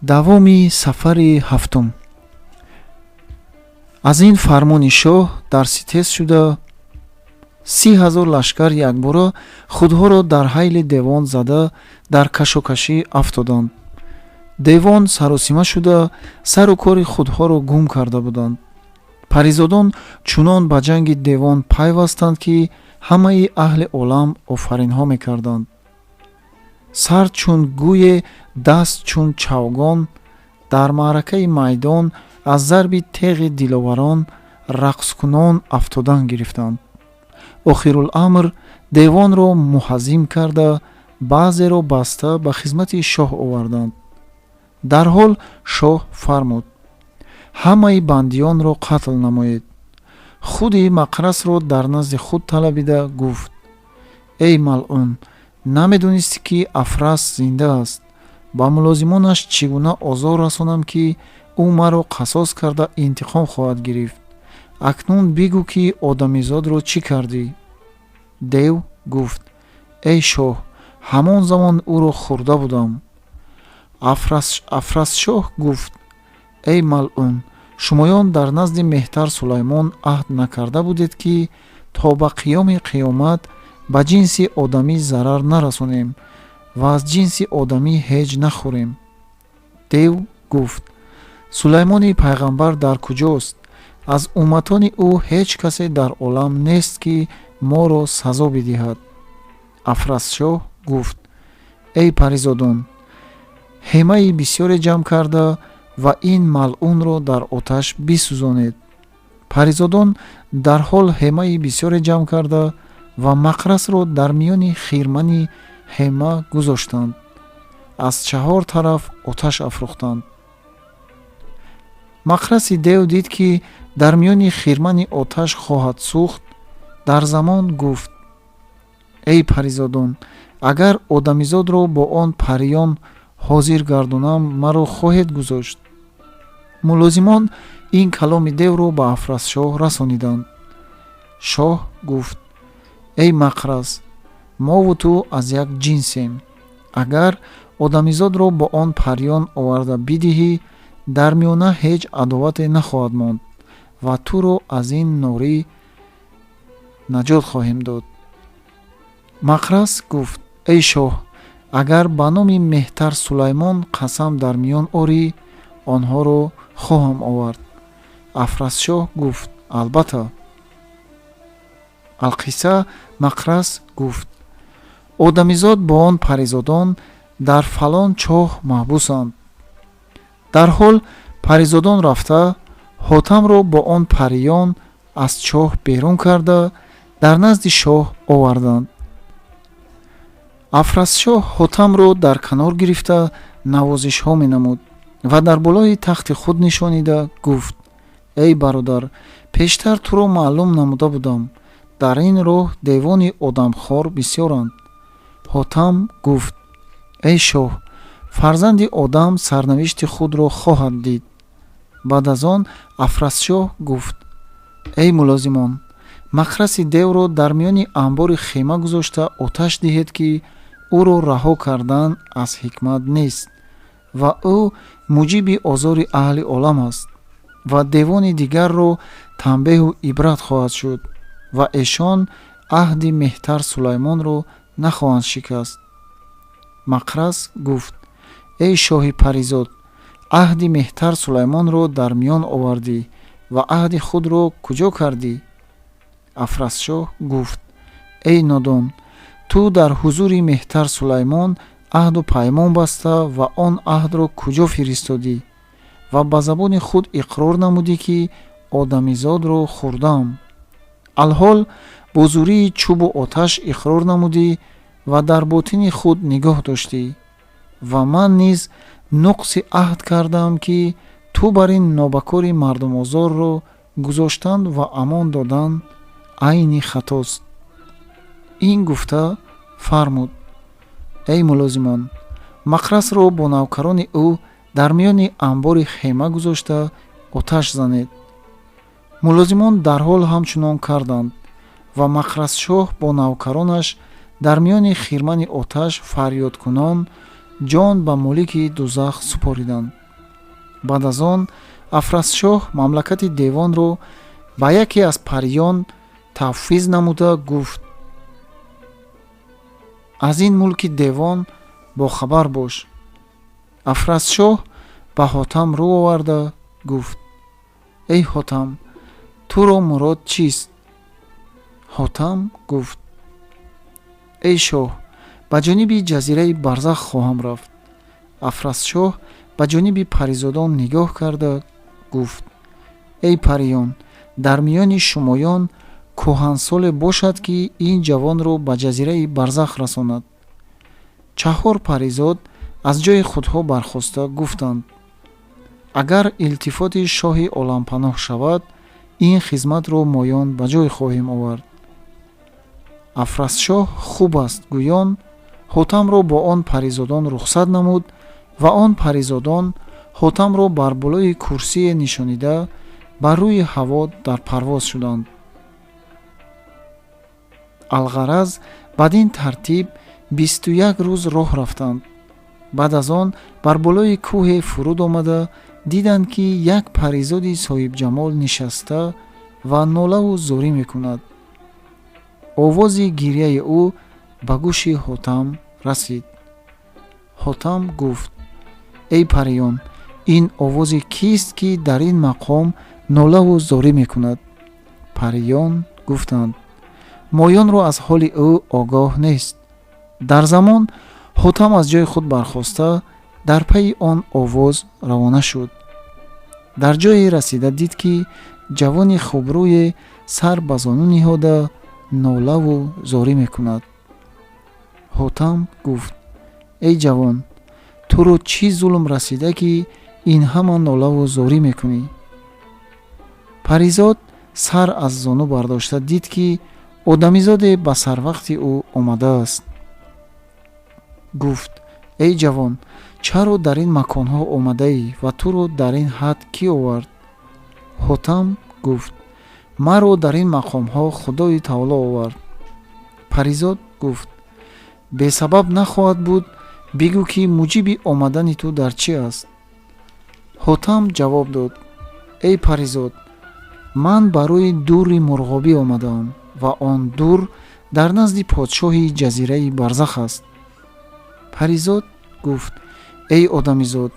давоми сафари ҳафтум. аз ин фармони шоҳ дар ситез шуда 30,000 лашкар якбора худҳоро дар ҳайли девон зада дар кашокашӣ афтоданд. девон саросима шуда сару кори худҳоро гум карда буданд. паризодон чунон ба ҷанги девон пайвастанд ки ҳамаи аҳли олам офаринҳо мекарданд. сар чун гӯе, даст чун чавгон, дар маъракаи майдон аз зарби теғи диловарон рақскунон афтодан гирифтанд. охируламр девонро муҳаззим карда баъзеро баста ба хизмати шоҳ оварданд. дарҳол шоҳ фармуд: ҳамаи бандиёнро қатл намоед. худи мақрасро дар назди худ талабида гуфт: эй малъун, намедонистӣ ки Афрас зинда аст? ба мулозимонаш чӣ гуна озор расонам ки ӯ маро қасос карда интиқом хоҳад гирифт? акнун бигӯ ки одамизодро чӣ кардӣ? дев гуфт: эй шоҳ, ҳамон замон ӯро хӯрда будам. афрасшоҳ гуфт: эй малъун, шумоён дар назди меҳтар Сулаймон аҳд накарда будед ки то ба қиёми қиёмат ба ҷинси одамӣ зарар нарасонем ва аз ҷинси одамӣ ҳеҷ нахӯрем. дев гуфт: Сулаймони пайғамбар дар куҷост? аз умматони ӯ ҳеҷ касе дар олам нест ки моро сазо бидиҳад. афрасшоҳ гуфт: эй паризодон, ҳемаи бисёре ҷамъ карда ва ин малъунро дар оташ бисӯзонед. паризодон дарҳол ҳемаи бисёре ҷамъ карда ва мақрасро дар миёни хирмани ҳема гузоштанд. аз чаҳор тараф оташ афрохтанд. мақраси дев дид ки дар миёни хирмани оташ хоҳад сӯхт. дар замон гуфт: эй паризодон, агар одамизодро бо он париён ҳозир гардонам, маро хоҳед гузошт? мулозимон ин каломи девро ба афрасшоҳ расониданд. шоҳ гуфт: эй мақрас, мову ту аз як ҷинсем. агар одамизодро бо он париён оварда бидиҳӣ, дар миёна ҳеҷ адовате нахоҳад монд ва туро аз ин норӣ наҷот хоҳем дод. мақрас гуфт: эй шоҳ, агар ба номи меҳтар Сулаймон қасам дар миён орӣ, онҳоро хоҳам овард. афрасшоҳ гуфт: албатта. алқисса мақрас гуфт: одамизод бо он паризодон дар фалон чоҳ маҳбусанд. дарҳол паризодон рафта ҳотамро бо он париён аз чоҳ берун карда дар назди шоҳ оварданд. афрасшоҳ ҳотамро дар канор гирифта навозишҳо менамуд ва дар болои тахти худ нишонида гуфт: эй бародар, пештар туро маълум намуда будам, дар ин роҳ девони одамхор бисёранд. ҳотам гуфт: эй шоҳ, фарзанди одам сарнавишти худро хоҳад дид. баъд аз он афрасшоҳ гуфт: эй мулозимон, мақраси девро дар миёни анбори хема гузошта оташ диҳед ки ӯро раҳо кардан аз ҳикмат нест ва ӯ муҷиби озори аҳли олам аст ва девони дигарро танбеҳу ибрат хоҳад шуд ва эшон аҳди меҳтар Сулаймонро нахоҳанд шикаст. мақрас гуфт: эй шоҳи паризод, аҳди меҳтар Сулаймонро дар миён овардӣ ва аҳди худро куҷо кардӣ? афрасшоҳ гуфт: эй нодон, ту дар ҳузури меҳтар Сулаймон аҳду паймон баста ва он аҳдро куҷо фиристодӣ ва ба забони худ иқрор намудӣ ки одамизодро хӯрдаам. алҳол бо зурии чӯбу оташ иқрор намудӣ ва дар ботини худ нигоҳ доштӣ ва ман низ нуқси аҳд кардам ки ту бар ин нобакори мардумозорро гузоштан ва амон додан айни хатост. ин гуфта фармуд: эй мулозимон, мақрасро бо навкарони ӯ дар миёни анбори хема гузошта оташ занед. мулозимон дарҳол ҳамчунон карданд ва мақрасшоҳ бо навкаронаш дар миёни хирмани оташ фарёдкунон ҷон ба молики дузах супориданд. баъд аз он афрасшоҳ мамлакати девонро ба яке аз париён тафвиз намуда гуфт: аз ин мулки девон бохабар бош. афрасшоҳ ба ҳотам рӯ оварда гуфт: эй ҳотам, туро мурод чист? ҳотам гуфт: эй шоҳ, ба ҷониби ҷазираи барзах хоҳам рафт. афрасшоҳ ба ҷониби паризодон нигоҳ карда гуфт: эй париён, дар миёни шумоён кӯҳансоле бошад, ки ин ҷавонро ба ҷазираи барзах расонад. чаҳор паризод аз ҷои худҳо бархоста гуфтанд: агар илтифоти шоҳи олампаноҳ шавад, ин хизматро моён ба ҷой хоҳем овард. афрасшоҳ хуб аст гӯён ҳотамро бо он паризодон рухсат намуд ва он паризодон ҳотамро бар болои курсие нишонида ба рӯи ҳаво дар парвоз шуданд. алғараз бадин тартиб 21 рӯз роҳ рафтанд. баъд аз он бар болои кӯҳе фуруд омада диданд, ки як паризоди соҳибҷамол нишаста ва нолаву зӯрӣ мекунад. овози гирьяи ӯ ба гӯши ҳотам расид. ҳотам гуфт: эй париён, ин овози кист, ки дар ин мақом нолаву зӯрӣ мекунад? париён гуфтанд: моёнро аз ҳоли ӯ огоҳ нест. дар замон ҳотам аз ҷои худ бархоста дар пайи он овоз равона шуд. дар ҷое расида дид, ки ҷавони хубрӯе сар ба зону ниҳода нолаву зӯрӣ мекунад. ҳотам гуфт: эй ҷавон, туро чӣ зулм расида, ки ин ҳама нолаву зӯрӣ мекунӣ? паризод сар аз зону бардошта дид, ки одамизоде ба сарвақти ӯ омадааст. гуфт: эй ҷавон, чаро дар ин маконҳо омадаӣ ва туро дар ин ҳад кӣ овард? ҳотам гуфт: маро дар ин мақомҳо худои таоло овард. паризод гуфт: бесабаб нахоҳад буд, бигӯ, ки муҷиби омадани ту дар чӣ аст? ҳотам ҷавоб дод: эй паризод, ман барои дури мурғобӣ омадаам ва он дур дар назди подшоҳи ҷазираи барзах аст. паризод гуфт: эй одамизод,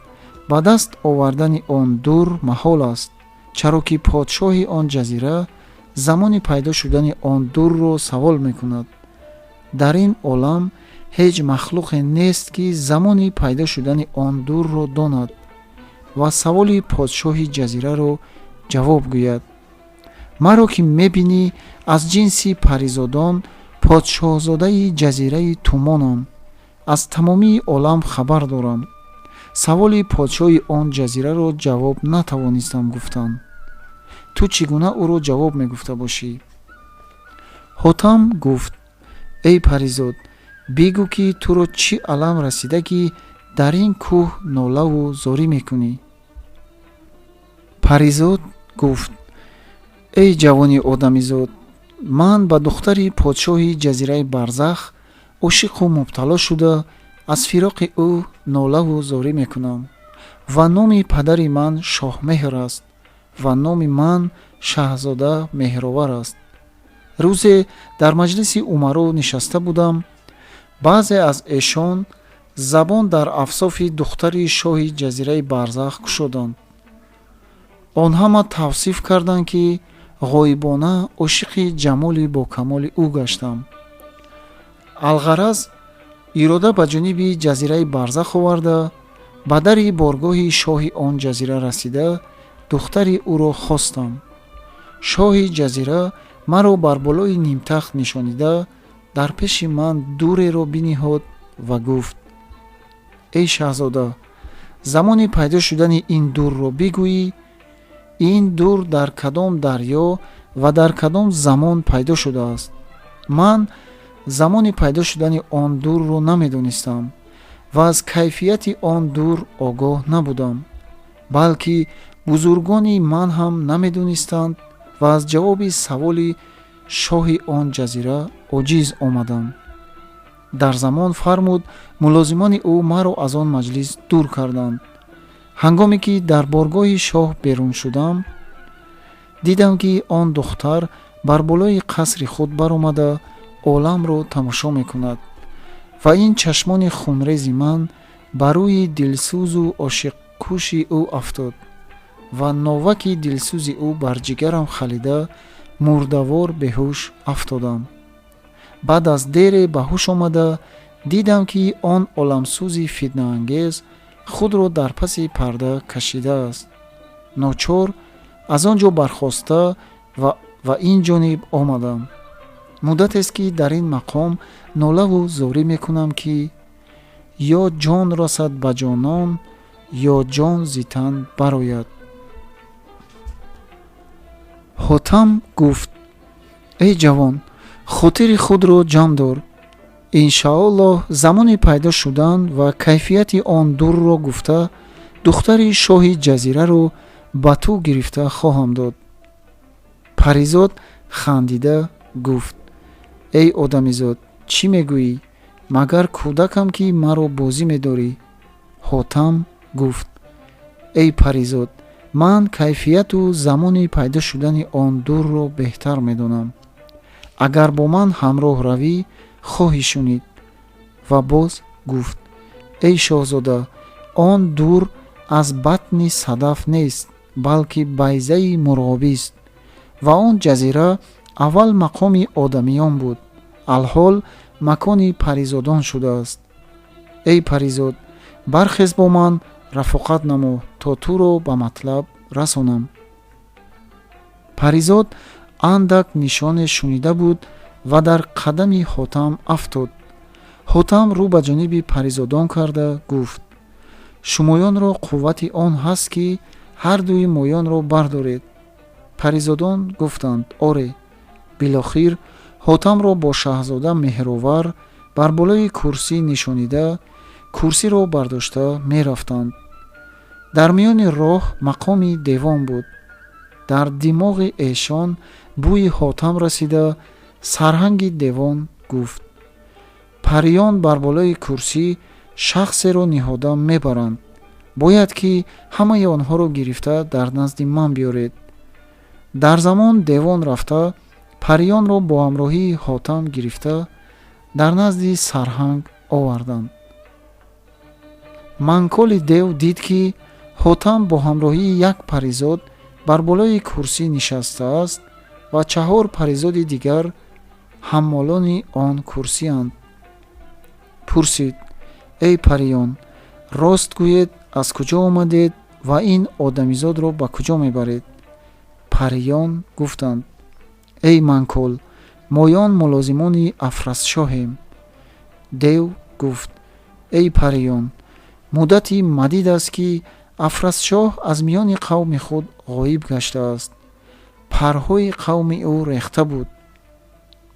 ба даст овардани он дур маҳол аст, чаро ки подшоҳи он ҷазира замони пайдо шудани он дурро савол мекунад. дар ин олам ҳеҷ махлуқе нест, ки замони пайдо шудани он дурро донад ва саволи подшоҳи ҷазираро ҷавоб гӯяд. маро ки мебинӣ, аз ҷинси паризодон подшоҳзодаи ҷазираи тумонам, аз тамомии олам хабар дорам. саволи подшоҳи он ҷазираро ҷавоб натавонистам гуфтан. ту чӣ гуна ӯро ҷавоб мегуфта бошӣ? ҳотам гуфт: эй паризод, бигӯ, ки туро чӣ алам расида, ки дар ин кӯҳ нолаву зӯрӣ мекунӣ? паризод гуфт: эй ҷавони одамизод, ман ба духтари подшоҳи ҷазираи барзах ошиқу мубтало шуда аз фироқи ӯ нолаву зӯрӣ мекунам ва номи падари ман шоҳмеҳр аст ва номи ман шаҳзода меҳровар аст. рӯзе дар маҷлиси умаро нишаста будам. баъзе аз эшон забон дар авсофи духтари шоҳи ҷазираи барзах кушоданд. он ҳама тавсиф карданд, ки ғоибона ошиқи ҷамоли бокамоли ӯ гаштам. алғараз ирода ба ҷониби ҷазираи барзах оварда, ба дари боргоҳи шоҳи он ҷазира расида, духтари ӯро хостам. шоҳи ҷазира маро бар болои нимтахт нишонида, дар пеши ман дуреро биниҳод ва гуфт: эй шаҳзода, замони пайдо шудани ин дурро бигӯӣ. ин дур дар кадом дарьё ва дар кадом замон пайдо шудааст? ман замони пайдо шудани он дурро намедонистам ва аз кайфияти он дур огоҳ набудам, балки бузургони ман ҳам намедонистанд ва аз ҷавоби саволи шоҳи он ҷазира оҷиз омадам. дар замон фармуд мулозимони ӯ маро аз он маҷлис дур карданд. ҳангоме ки дар боргоҳи шоҳ берун шудам, дидам ки он духтар бар болои қасри худ баромада оламро тамошо мекунад ва ин чашмони хунрези ман бар рӯи дилсӯзу ошиқкуши ӯ афтод ва новаки дилсӯзи ӯ бар ҷигарам халида мурдавор беҳуш афтодам. баъд аз дере ба ҳуш омада дидам ки он оламсӯзи фитнаангез худро дар паси парда кашидааст. ночор аз он ҷо бархоста ва ин ҷониб омадам. муддатест ки дар ин мақом нолаву зорӣ мекунам ки ё ҷон расад ба ҷонон, ё ҷон зи тан барояд. ҳотам гуфт: эй ҷавон, хотири худро ҷамъ дор. иншоаллоҳ замони пайдо шудан ва кайфияти он дурро гуфта духтари шоҳи ҷазираро ба ту гирифта хоҳам дод. паризод хандида гуфт: эй одамизод, чӣ мегӯӣ? магар кӯдакам ки маро бозӣ медорӣ? ҳотам гуфт: эй паризод, ман кайфияту замони пайдо шудани он дурро беҳтар медонам. агар бо ман ҳамроҳ равӣ, хоҳӣ шунид. ва боз гуфт: эй шоҳзода, он дур аз батни садаф нест, балки байзаи мурғобист. ва он ҷазира аввал мақоми одамиён буд, алҳол макони паризодон шудааст. эй паризод, бархез бо ман рафоқат намо, то туро ба матлаб расонам. паризод андак нишоне шунида буд ва дар қадами ҳотам афтод. ҳотам рӯ ба ҷониби паризодон карда гуфт: шумоёнро қуввати он ҳаст ки ҳардуи моёнро бардоред. паризодон гуфтанд: оре. билохир ҳотамро бо шаҳзода меҳровар бар болои курсӣ нишонида, курсиро бардошта мерафтанд. дар миёни роҳ мақоми девон буд. дар димоғи эшон бӯи ҳотам расида, сарҳанги девон гуфт: париён бар болои курсӣ шахсеро ниҳода мебаранд. бояд ки ҳамаи онҳоро гирифта дар назди ман биёред. дар замон девон рафта, париёнро бо ҳамроҳии ҳотам гирифта дар назди сарҳанг оварданд. манколи дев дид ки ҳотам бо ҳамроҳии як паризод бар болои курсӣ нишастааст ва 4 паризоди дигар ҳаммолони он курсианд. пурсид: эй париён, рост гӯед, аз куҷо омадед ва ин одамизодро ба куҷо мебаред? париён гуфтанд: эй манкол, моён мулозимони афрасшоҳем. дев гуфт: эй париён, муддати мадид аст ки афрасшоҳ аз миёни қавми худ ғоиб гаштааст. парҳои қавми ӯ рехта буд.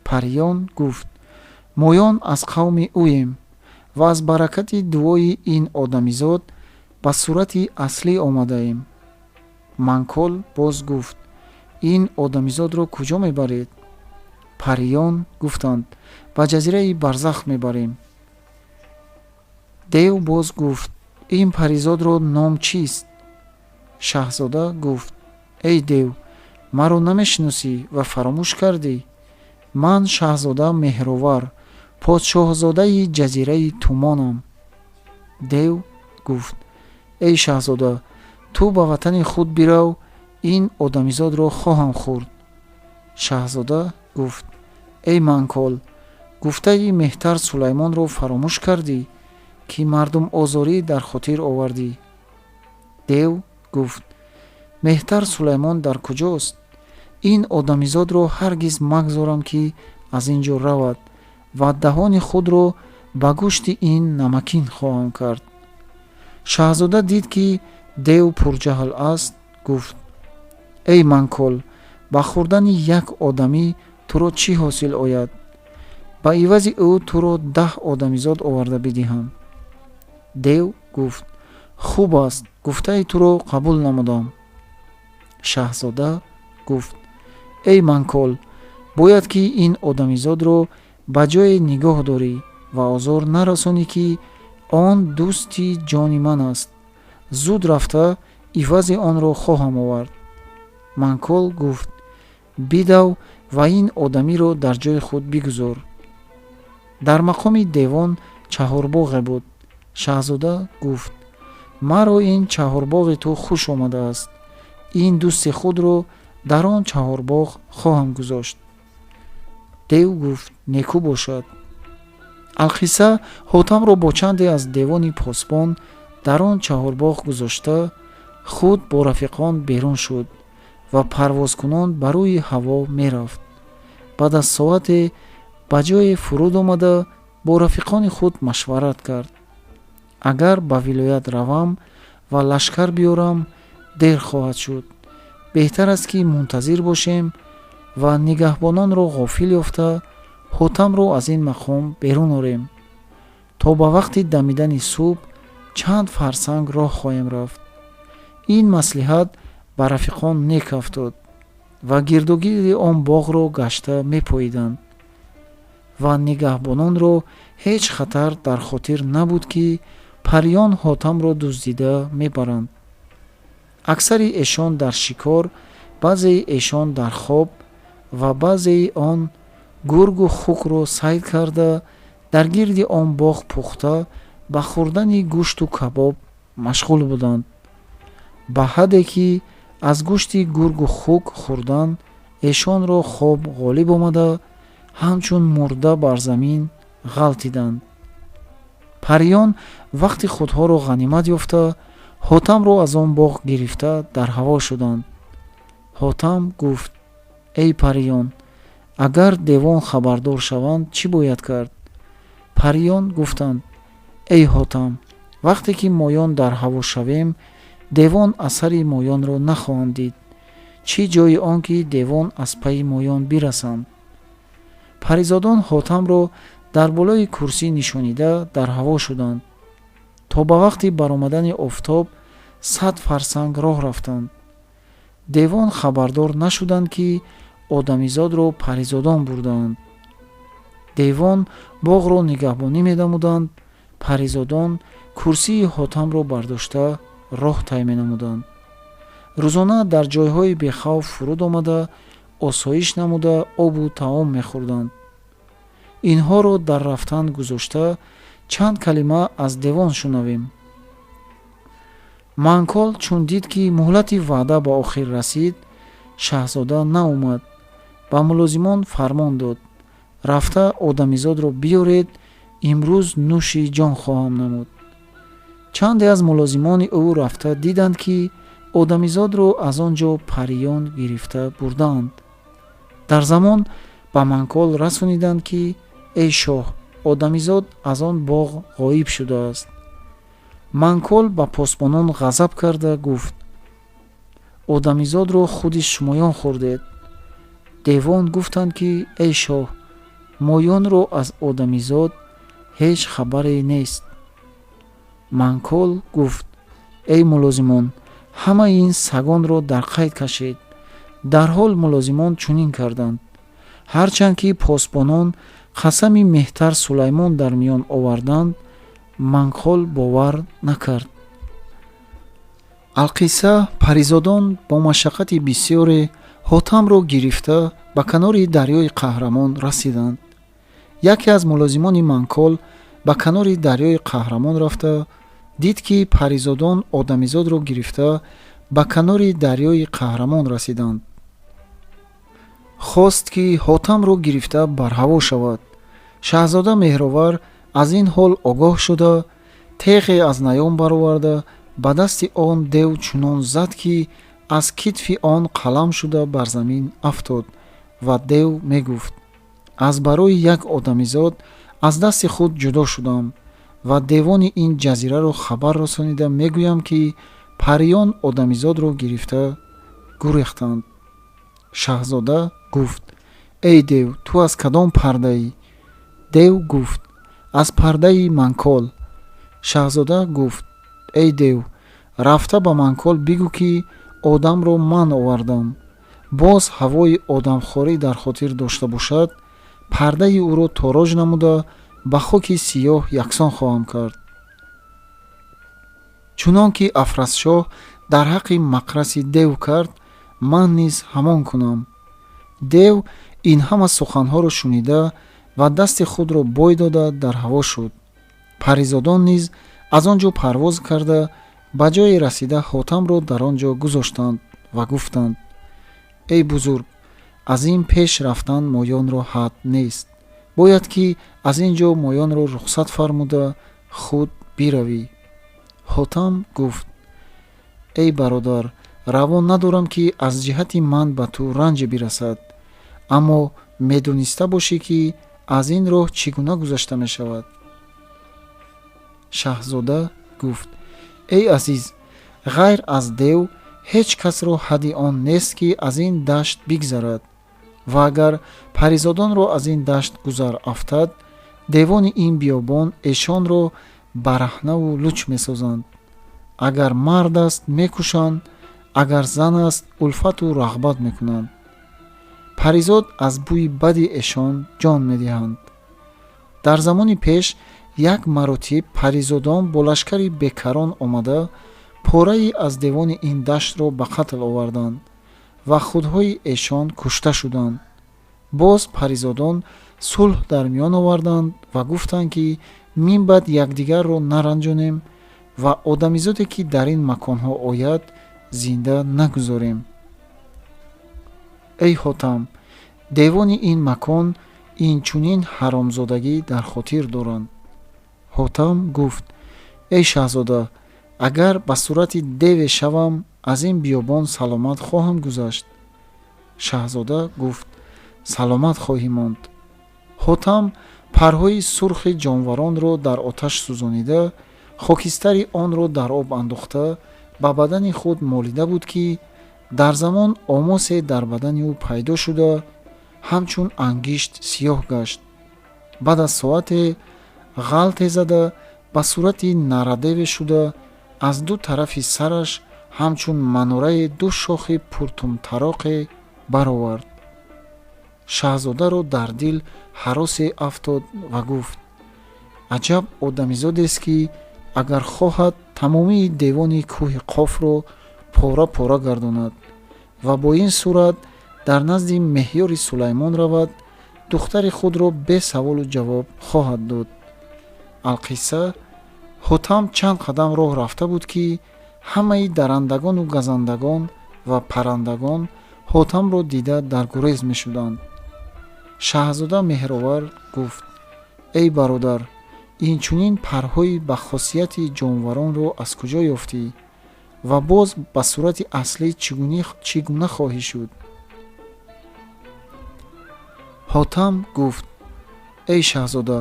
париён гуфт: моён аз қавми ӯем ва аз баракати дуои ин одамизод ба сурати аслӣ омадаем. манкол боз гуфт: ин одамизодро куҷо мебаред? париён гуфтанд: ба ҷазираи барзах мебарем. дев боз гуфт: ин паризодро ном чист? шаҳзода гуфт: эй дев, маро намешиносӣ ва фаромӯш кардӣ? ман шаҳзода меҳровар, подшоҳзодаи ҷазираи тумонам. дев гуфт: эй шаҳзода, ту ба ватани худ бирав, ин одамизодро хоҳам хӯрд. шаҳзода гуфт: эй манкол, гуфтаи меҳтар сулаймонро фаромӯш кардӣ, ки мардумозорӣ дар хотир овардӣ? дев гуфт: меҳтар сулаймон дар куҷост? ин одамизодро ҳаргиз магзорам ки аз ин ҷо равад ва даҳони худро ба гӯшти ин намакин хоҳам кард. шаҳзода дид ки дев пурҷаҳл аст, гуфт: эй манкол, ба хӯрдани як одамӣ туро чӣ ҳосил ояд? ба ивази ӯ туро 10 одамизод оварда бидиҳам. дев гуфт: хуб аст, гуфтаи туро қабул намудам. шаҳзода гуфт: эй манкол, бояд ки ин одамизодро ба ҷое нигоҳ дорӣ ва озор нарасонӣ, ки он дӯсти ҷони ман аст. зуд рафта ивази онро хоҳам овард. манкол гуфт: бидав ва ин одамиро дар ҷои худ бигузор. дар мақоми девон чаҳорбоғе буд. шаҳзода гуфт: маро ин чаҳорбоғи ту хуш омадааст. ин дӯсти худро дар он чаҳорбоғ хоҳам гузошт. дев гуфт: некӯ бошад. алқисса ҳотамро бо чанде аз девони посбон дар он чаҳорбоғ гузошта, худ бо рафиқон берун шуд ва парвозкунон ба рӯи ҳаво мерафт. баъд аз соате ба ҷое фуруд омада, бо рафиқони худ машварат кард: агар ба вилоят равам ва лашкар биёрам, дер хоҳад шуд. беҳтар аст ки мунтазир бошем ва нигаҳбононро ғофил ёфта, ҳотамро аз ин мақом берун орем. то ба вақти дамидани субҳ чанд фарсанг роҳ хоҳем рафт. ин маслиҳат ба рафиқон нек афтод ва гирдогирди он боғро гашта мепоиданд. ва нигаҳбононро ҳеҷ хатар дар хотир набуд, ки париён ҳотамро дуздида мебаранд. аксари эшон дар шикор, баъзеи эшон дар хоб ва баъзеи он гургу хукро сайд карда, дар гирди он боғ пухта ба хӯрдани гӯшту кабоб машғул буданд. ба ҳадде ки аз гӯшти гургу хук хӯрдан эшонро хоб ғолиб омада, ҳамчун мурда бар замин ғалтиданд. париён вақти худҳоро ғанимат ёфта, ҳотамро аз он боғ гирифта дар ҳаво шуданд. ҳотам гуфт: эй париён, агар девон хабардор шаванд, чӣ бояд кард? париён гуфтанд: эй ҳотам, вақте ки моён дар ҳаво шавем, девон асари моёнро нахоҳанд дид. чӣ ҷои он ки девон аз пайи моён бирасанд? паризодон ҳотамро дар болои курсӣ нишонида дар ҳаво шуданд. то ба вақти баромадани офтоб 100 фарсанг роҳ рафтанд. девон хабардор нашуданд, ки одамизодро паризодон бурдаанд. девон боғро нигаҳбонӣ менамуданд, паризодон курсии ҳотамро бардошта роҳ тай менамуданд. рӯзона дар ҷойҳои бехавф фуруд омада, осоиш намуда обу таом мехӯрданд. инҳоро дар рафтан гузошта, чанд калима аз девон шунавем. манкол чун дид, ки муҳлати ваъда ба охир расид, шаҳзода наомад. ба мулозимон фармон дод: рафта одамизодро биёред, имрӯз нӯши ҷон хоҳам намуд. чанде аз мулозимони ӯ рафта диданд, ки одамизодро аз он ҷо париён гирифта бурдаанд. дар замон ба манкол расониданд, ки эй шоҳ, одамизод аз он боғ ғоиб шудааст. манкол ба посбонон ғазаб карда гуфт: одамизодро худи шумоён хӯрдед. девон гуфтанд, ки эй шоҳ, моёнро аз одамизод ҳеҷ хабаре нест. манкол гуфт: эй мулозимон, ҳамаи ин сагонро дар қайд кашед. дарҳол мулозимон чунин карданд. ҳарчанд ки посбонон қасами меҳтар сулаймон дар миён оварданд, манкол бовар накард. алқисса паризодон бо машаққати бисёре ҳотамро гирифта ба канори дарёи қаҳрамон расиданд. яке аз мулозимони манкол ба канори дарёи қаҳрамон рафта, дид, ки паризодон одамизодро гирифта ба канори дарёи қаҳрамон расиданд. хост, ки ҳотамро гирифта бар ҳаво шавад. шаҳзода меҳровар аз ин ҳол огоҳ шуда, теғе аз наём бароварда ба дасти он дев чунон зад, ки аз китфи он қалам шуда бар замин афтод ва дев мегуфт: аз барои як одамизод аз дасти худ ҷудо шудам ва девони ин ҷазираро хабар расонида мегӯям, ки париён одамизодро гирифта гурехтанд. шаҳзода гуфт: эй дев, ту аз кадом пардаӣ? дев гуфт: аз пардаи манкол. шаҳзода гуфт: эй дев, рафта ба манкол бигӯ, ки одамро ман овардам. боз ҳавои одамхорӣ дар хотир дошта бошад, пардаи ӯро тороҷ намуда ба хоки сиёҳ яксон хоҳам кард. чунон ки Афрасшоҳ дар ҳаққи мақраси дев кард, ман низ ҳамон кунам. дев ин ҳама суханҳоро шунида ва дасти худро бой дода дар ҳаво шуд. паризодон низ аз он ҷо парвоз карда ба ҷое расида Ҳотамро дар он ҷо гузоштанд ва гуфтанд: эй бузург, аз ин пеш рафтан моёнро ҳад нест. бояд ки аз ин ҷо моёнро рухсат фармуда худ биравӣ. ҳотам гуфт: эй бародар, раво надорам ки аз ҷиҳати ман ба ту ранҷе бирасад, аммо медониста бошӣ ки аз ин роҳ чӣ гуна гузашта мешавад. шаҳзода гуфт: эй азиз, ғайр аз дев ҳеҷ касро ҳадди он нест ки аз ин дашт бигзарад, ва агар паризодонро аз ин дашт гузар афтад, девони ин биёбон эшонро бараҳнаву луч месозанд. агар мард аст мекушанд, агар зан аст улфату рағбат мекунанд. паризод аз бӯи бади эшон ҷон медиҳанд. дар замони пеш як маротиб паризодон бо лашкари бекарон омада пораи аз девони ин даштро ба қатл оварданд ва худҳои эшон кушта шуданд. боз паризодон сулҳ дар миён оварданд ва гуфтанд ки минбаъд якдигарро наранҷонем ва одамизоде ки дар ин маконҳо ояд зинда нагузорем. эй ҳотам, девони ин макон инчунин ҳаромзодагӣ дар хотир доранд. ҳотам гуфт: эй шаҳзода, агар ба сурати деве шавам, аз ин биёбон саломат хоҳам гузашт. шаҳзода гуфт: саломат хоҳӣ монд. ҳотам парҳои сурхи ҷонваронро дар оташ сӯзонида, хокистари онро дар об андохта ба бадани худ молида буд ки дар замон омосе дар бадани ӯ пайдо шуда ҳамчун ангишт сиёҳ гашт. баъд аз соате ғалте зада ба сурати нарадеве шуда аз ду тарафи сараш ҳамчун манораи ду шохи пуртумтароқе баровард. шаҳзодаро дар дил ҳаросе афтод ва гуфт: аҷаб одамизодест ки агар хоҳад тамомии девони кӯҳи қофро пора пора гардонад ва бо ин сурат дар назди меҳёри Сулаймон равад, духтари худро бе саволу ҷавоб хоҳад дод. алқисса ҳотам чанд қадам роҳ рафта буд ки ҳамаи дарандагону газандагон ва паррандагон ҳотамро дида дар гурез мешуданд. шаҳзода меҳровар гуфт: эй бародар, инчунин парҳои ба хосияти ҷонваронро аз куҷо ёфтӣ ва боз ба сурати аслӣ чӣ гуна хоҳӣ шуд? ҳотам гуфт: эй шаҳзода,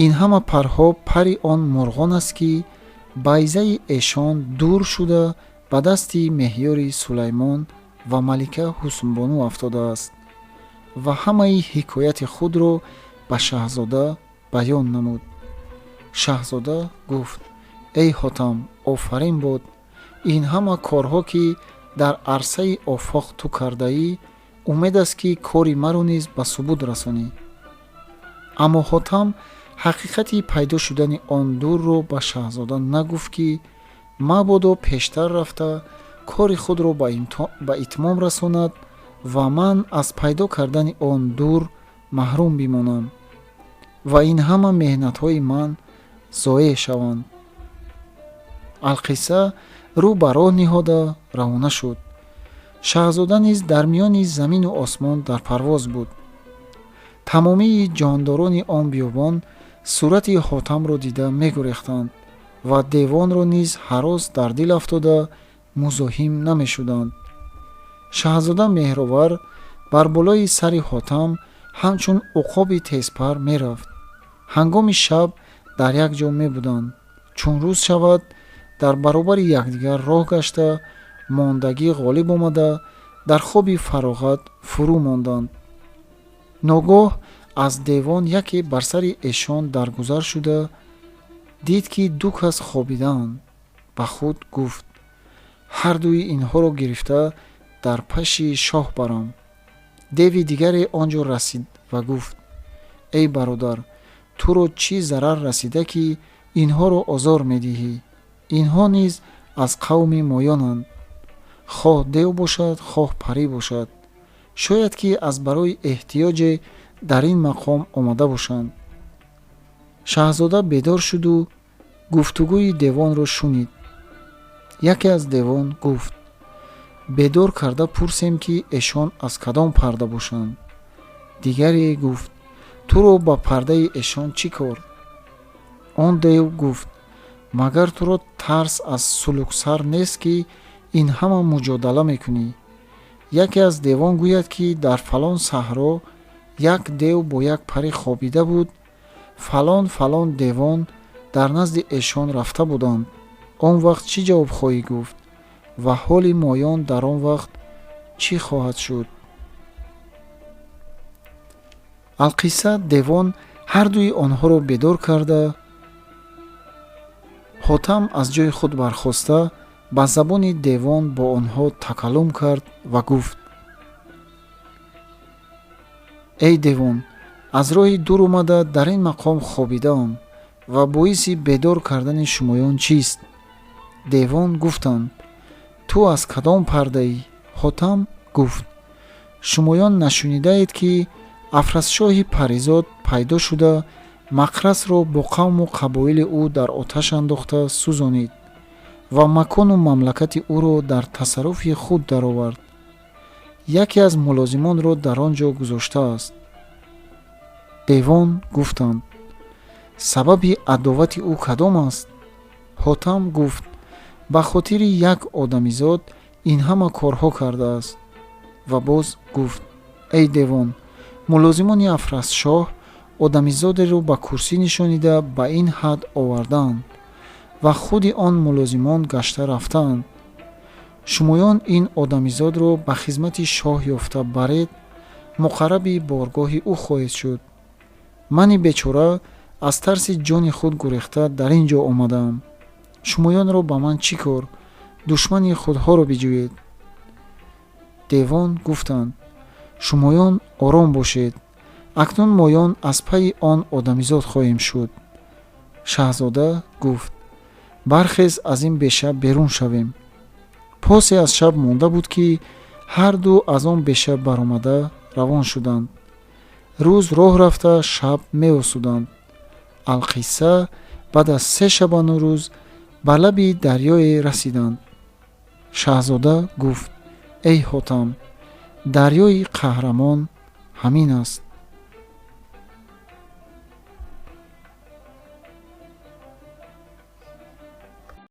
ин ҳама парҳо пари он мурғон аст ки байзаи эшон дур шуда ба дасти меҳёри Сулаймон ва малика Ҳуснбону афтодааст. ва ҳамаи ҳикояти худро ба шаҳзода баён намуд. шаҳзода гуфт: эй ҳотам, офарин бод. ин ҳама корҳо ки дар арсаи офоқ ту кардаӣ, умед аст ки кори маро низ ба субут расонӣ. аммо ҳотам ҳақиқати пайдо шудани он дурро ба шаҳзода нагуфт ки мабодо пештар рафта кори худро ба итмом расонад ва ман аз пайдо кардани он дур маҳрум бимонам ва ин ҳама меҳнатҳои ман зоеъ шаванд. алқисса рӯ ба роҳ ниҳода равона шуд. шаҳзода низ дар миёни замину осмон дар парвоз буд. тамомии ҷондорони он биёбон сурати ҳотамро дида мегурехтанд ва девонро низ ҳарос дар дил афтода музоҳим намешуданд. шаҳзода меҳровар бар болои сари ҳотам ҳамчун уқоби тезпар мерафт. ҳангоми шаб дар як ҷо мебуданд. чун рӯз шавад, дар баробари якдигар роҳ гашта, мондагӣ ғолиб омада, дар хоби фароғат фурӯ монданд. ногоҳ аз девон яке бар сари эшон даргузар шуда дид ки ду кас хобидаанд. ба худ гуфт: ҳар дуи инҳоро гирифта дар паши шоҳ барам. деви дигаре он ҷо расид ва гуфт: эй бародар, туро чӣ зарар расида, ки инҳоро озор медиҳӣ? Инҳо низ аз қавми моёнанд, хоҳ дев бошад, хоҳ парӣ бошад. шояд ки аз барои эҳтиёҷе дар ин мақом омада бошанд. шаҳзода бедор шуду гуфтугӯи девонро шунид. яке аз девон гуфт: бедор карда пурсем, ки эшон аз кадом парда бошанд. дигаре гуфт: туро ба пардаи эшон чӣ кор? он дев гуфт: магар туро тарс аз сулуксар нест, ки ин ҳама муҷодала мекунӣ? яке аз девон гӯяд, ки дар фалон саҳро як дев бо як пари хобида буд. фалон девон дар назди эшон рафта буданд. он вақт чӣ ҷавоб хоҳӣ гуфт? ва ҳоли моён дар он вақт чӣ хоҳад шуд? алқисса девон ҳардуи онҳоро бедор карда, ҳотам аз ҷои худ бархоста ба забони девон бо онҳо такаллум кард ва гуфт: эй девон, аз роҳи дур омада дар ин мақом хобидаам ва боиси бедор кардани шумоён чист? девон гуфтанд: ту аз кадом пардаӣ? ҳотам гуфт: шумоён нашунидаед, ки афрасшоҳи паризод пайдо шуда мақрасро бо қавму қабоили ӯ дар оташ андохта сӯзонид ва макону мамлакати ӯро дар тасарруфи худ даровард. яке аз мулозимонро дар он ҷо гузоштааст. девон гуфтанд: сабаби адовати ӯ кадом аст? ҳотам гуфт: ба хотири як одамизод ин ҳама корҳо кардааст. ва боз гуфт: эй девон, мулозимони афрасшоҳ одамизодеро ба курсӣ нишонида ба ин ҳад овардаанд ва худи он мулозимон гашта рафтаанд. шумоён ин одамизодро ба хизмати шоҳ ёфта баред, муқарраби боргоҳи ӯ хоҳед шуд. мани бечора аз тарси ҷони худ гурехта дар ин ҷо омадаам. шумоёнро ба ман чӣ кор? душмани худҳоро биҷӯед. девон гуфтанд: шумоён ором бошед, акнун моён аз пайи он одамизод хоҳем шуд. шаҳзода гуфт: бархез аз ин бешаб берун шавем. посе аз шаб монда буд, ки ҳарду аз он бешаб баромада равон шуданд. рӯз роҳ рафта шаб меосуданд. алқисса баъд аз 3 шабану рӯз ба лаби дарёе расиданд. шаҳзода гуфт: эй ҳотам, дарёи қаҳрамон ҳамин аст.